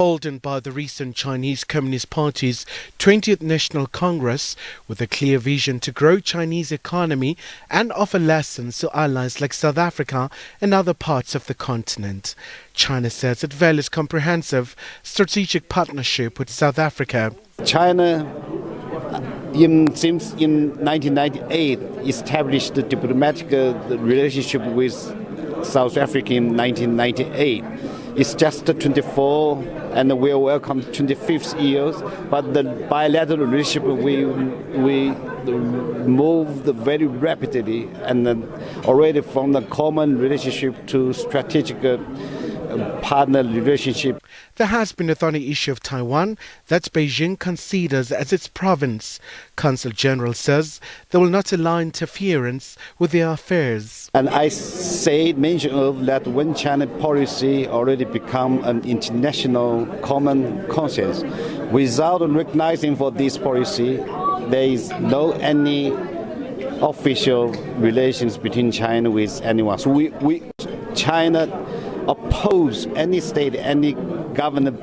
Emboldened by the recent Chinese Communist Party's 20th National Congress, with a clear vision to grow Chinese economy and offer lessons to allies like South Africa and other parts of the continent. China says it values comprehensive strategic partnership with South Africa. China, since in 1998, established a diplomatic relationship with South Africa in 1998. It's just 24, and we welcome 25th years. But the bilateral relationship we moved very rapidly, and already from the common relationship to strategic partner relationship. There has been a thorny issue of Taiwan that Beijing considers as its province. Consul General says they will not allow interference with their affairs. And I mention of that when China policy already become an international common conscience, without recognizing for this policy, there is no any official relations between China with anyone. So China oppose any state, any government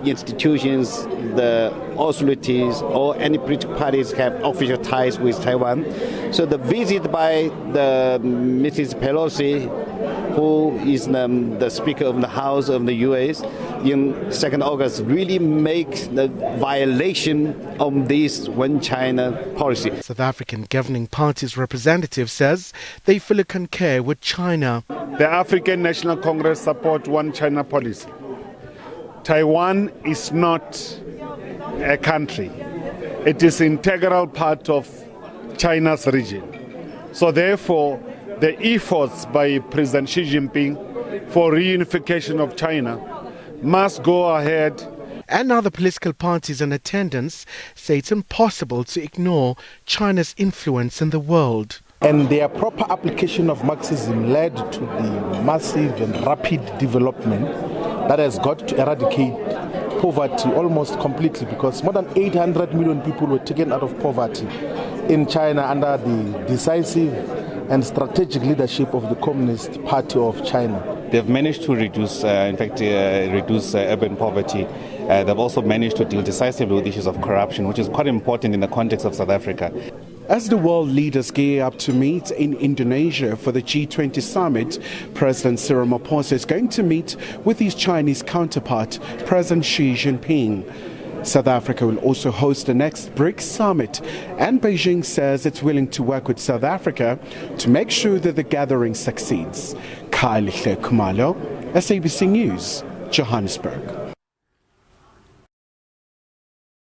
institutions, the authorities, or any political parties have official ties with Taiwan. So the visit by the Mrs. Pelosi, who is the Speaker of the House of the U.S. in 2nd August, really makes the violation of this One China policy. South African governing party's representative says they fully concur with China. The African National Congress support One China policy. Taiwan is not a country. It is an integral part of China's region. So therefore, the efforts by President Xi Jinping for reunification of China must go ahead. And other political parties in attendance say it's impossible to ignore China's influence in the world. And their proper application of Marxism led to the massive and rapid development that has got to eradicate poverty almost completely, because more than 800 million people were taken out of poverty in China under the decisive and strategic leadership of the Communist Party of China. They've managed to reduce urban poverty. They've also managed to deal decisively with issues of corruption, which is quite important in the context of South Africa. As the world leaders gear up to meet in Indonesia for the G20 summit, President Cyril Ramaphosa is going to meet with his Chinese counterpart, President Xi Jinping. South Africa will also host the next BRICS summit, and Beijing says it's willing to work with South Africa to make sure that the gathering succeeds. Khumalo, SABC News, Johannesburg.